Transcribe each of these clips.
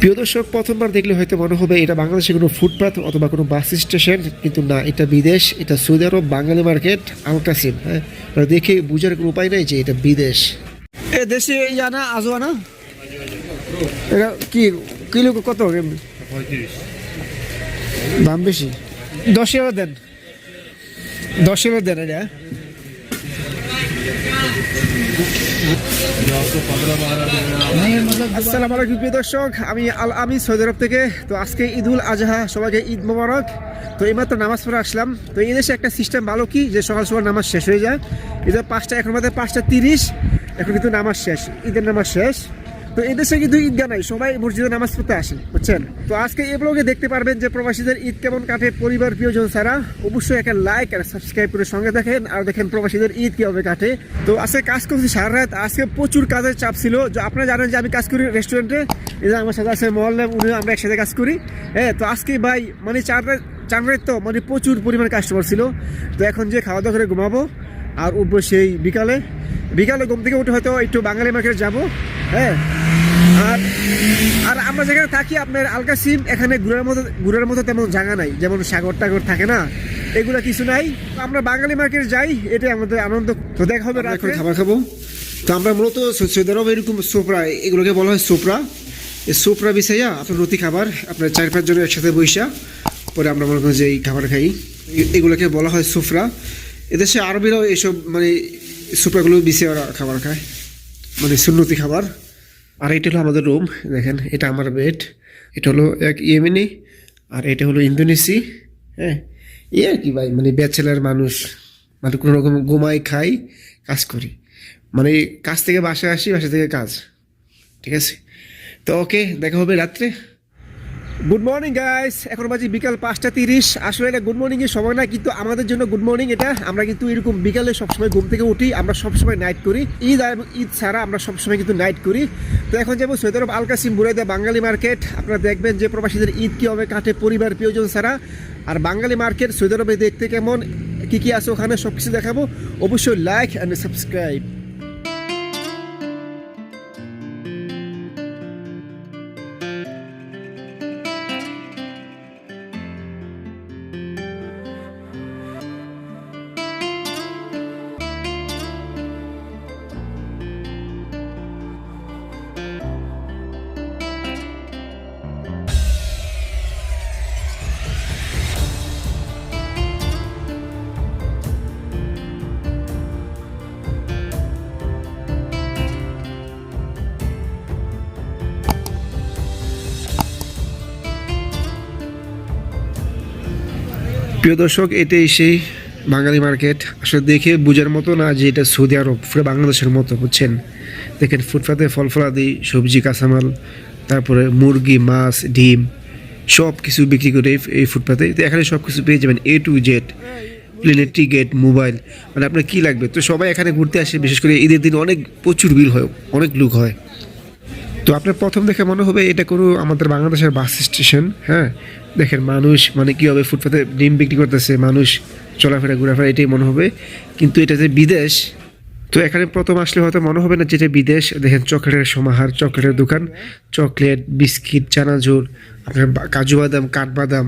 প্রিয় দর্শক, প্রথমবার দেখলে হয়তো মনে হবে এটা বাংলাদেশের কোনো ফুটপাথ অথবা কোনো বাস স্টেশন, কিন্তু না, এটা বিদেশ। এটা সৌদি আরব বাঙালি মার্কেট আল কাসিম। হ্যাঁ, দেখে বুঝার কোনো উপায় নেই যে এটা বিদেশ। এ দেশে জানা আজওয়ানা এটা কি কিলো কত? দাম বেশি। 10,000 দেন, 10,000 দেন। এটা আসসালামু আলাইকুম প্রিয় দর্শক, আমি সৌদি আরব থেকে। তো আজকে ঈদুল আজহা, সবাইকে ঈদ মোবারক। তো এইমাত্র নামাজ পড়ে আসলাম। তো এই দেশে একটা সিস্টেম ভালো কি, যে সকাল সকাল নামাজ শেষ হয়ে যায়। এই যে 5টা, এখন বাদে 5:30, এখন কিন্তু নামাজ শেষ, ঈদের নামাজ শেষ। তো এই দেশে কিন্তু ঈদগাহ নাই, সবাই মসজিদে নামাজ পড়তে আসে, বুঝছেন। তো আজকে এই ব্লগে দেখতে পারবেন যে প্রবাসীদের ঈদ কেমন কাটে পরিবার প্রিয়জন ছাড়া। অবশ্যই একটা লাইক আর সাবস্ক্রাইব করে সঙ্গে দেখেন, আর দেখেন প্রবাসীদের ঈদ কিভাবে কাটে। তো আজকে কাজ করছি সারা রাত, আজকে প্রচুর কাজের চাপ ছিল। আপনারা জানেন যে আমি কাজ করি রেস্টুরেন্টে, এই যে আমার সাথে আছে মহল্লাম, উনি, আমরা একসাথে কাজ করি। হ্যাঁ, তো আজকে ভাই মানে চার রাত তো মানে প্রচুর পরিমাণ কাস্টমার ছিল। তো এখন যে খাওয়া দাওয়া করে ঘুমাবো আর উঠবো সেই বিকালে ঘুম থেকে উঠে হয়তো একটু বাঙালি মার্কেট যাবো। হ্যাঁ, আর আমরা যেখানে থাকি আপনার আল কাসিম, এখানে ঘুরার মতো তেমন জায়গা নাই, যেমন সাগর টাগর থাকে না, এগুলো কিছু নাই। আমরা বাঙালি মার্কেট যাই, এটাই আমাদের আনন্দ। তো দেখা হবে রাত্রে খাবার খাবো। তো আমরা মূলত সৌদি আরব এরকম সোপরা, এগুলোকে বলা হয় সোপরা। এই সোপরা বিছাইয়া আপনার রুটি খাবার, আপনার 4-5 জনের একসাথে বৈশা পরে আমরা মনে করি যে এই খাবার খাই, এগুলোকে বলা হয় সোফরা। এদেশে আরবিরাও এইসব মানে সোপরাগুলো বিছিয়ে ওরা খাবার খায়, মানে সুন্নতি খাবার। আর এটা হলো আমাদের রুম, দেখেন এটা আমার বেড। এটা হলো এক ইয়েমেনি আর এটা হলো ইন্দোনেশি। হ্যাঁ, এই আর কি ভাই, মানে ব্যাচেলার মানুষ, মানে কোনো রকম ঘুমাই, খাই, কাজ করি, মানে কাজ থেকে বাসায় আসি, বাসা থেকে কাজ। ঠিক আছে, তো ওকে, দেখা হবে রাত্রে। গুড মর্নিং গাইস, এখন বাজে বিকাল 5:30। আসলে এটা গুড মর্নিংয়ের সময় না, কিন্তু আমাদের জন্য গুড মর্নিং এটা। আমরা কিন্তু এরকম বিকালে সবসময় ঘুম থেকে উঠি, আমরা সবসময় নাইট করি। ঈদ ছাড়া আমরা সবসময় কিন্তু নাইট করি। তো এখন যাবো সৌদি আরব আল কাসিম বুরাইদা বাঙালি মার্কেট। আপনারা দেখবেন যে প্রবাসীদের ঈদ কীভাবে কাটে পরিবার প্রিয়জন ছাড়া। আর বাঙালি মার্কেট সৌদি আরবে দেখতে কেমন, কী কী আছে ওখানে, সব কিছু দেখাবো। অবশ্যই লাইক অ্যান্ড সাবস্ক্রাইব। প্রিয় দর্শক, এটাই সেই বাঙালি মার্কেট। আসলে দেখে বোঝার মতো না যে এটা সৌদি আরব, পুরো বাংলাদেশের মতো, বুঝছেন। দেখেন ফুটপাতে ফল ফলাদি, সবজি, কাঁচামাল, তারপরে মুরগি, মাছ, ডিম, সব কিছু বিক্রি করে এই ফুটপাতে। তো এখানে সব কিছু পেয়ে যাবেন, A to Z, প্লেনের টিকিট, মোবাইল, মানে আপনার কী লাগবে। তো সবাই এখানে ঘুরতে আসে, বিশেষ করে ঈদের দিন অনেক প্রচুর ভিড় হয়, অনেক লোক হয়। তো আপনার প্রথম দেখে মনে হবে এটা কোনো আমাদের বাংলাদেশের বাস স্টেশন। হ্যাঁ, দেখেন মানুষ মানে কীভাবে ফুটপাতে ডিম বিক্রি করতেছে, মানুষ চলাফেরা ঘোরাফেরা, এটাই মনে হবে, কিন্তু এটা যে বিদেশ। তো এখানে প্রথম আসলে হয়তো মনে হবে না যেটা বিদেশ। দেখেন চকলেটের সমাহার, চকলেটের দোকান, চকলেট, বিস্কিট, চানাচুর, আপনার কাজু বাদাম, কাঠবাদাম,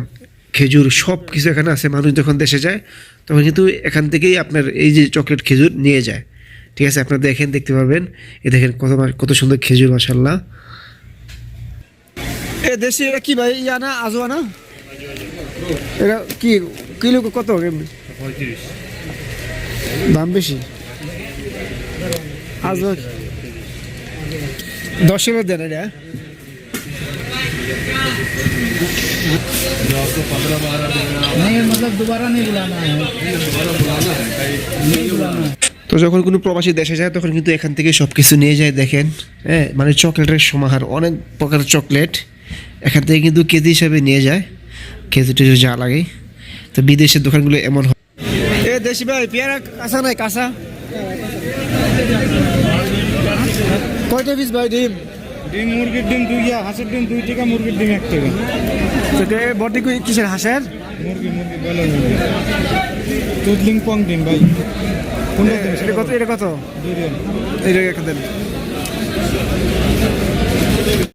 খেজুর, সব কিছু এখানে আছে। মানুষ যখন দেশে যায় তখন কিন্তু এখান থেকেই আপনার এই যে চকলেট, খেজুর নিয়ে যায়। ঠিক আছে, আপনারা দেখতে পারবেন। এ দেখেন কত সুন্দর খেজুর, মাশাআল্লাহ। এ দেশে এটা কি ভাই, জানা আজওয়ানা এটা কি কিলো কত? 35। দাম বেশি। আজওয়া 10,000 দেন। এটা তো যখন কোনো প্রবাসী দেশে যায় তখন কিন্তু এখান থেকে সব কিছু নিয়ে যায়। দেখেন, হ্যাঁ, মানে চকলেটের সমাহার, অনেক প্রকারের চকলেট এখান থেকে কিন্তু কেজি হিসাবে নিয়ে যায়, কেজি টেজি যা লাগে। তো বিদেশের দোকানগুলো এমন হয়। এ দেশি ভাই, পেয়ারা কাঁচা নাই? কাঁচা কয়টা পিস ভাই? ডিম মুরগির ডিম 2, হাঁসের ডিম 2 টাকা, মুরগির ডিম 1 টাকা। সেটা বটি কিসের? হাঁসের? মুরগি বলে মুরগি, দুধ লিং পং ডিম ভাই। এটা কত? 2 রিয়াল। এই একটা দেন।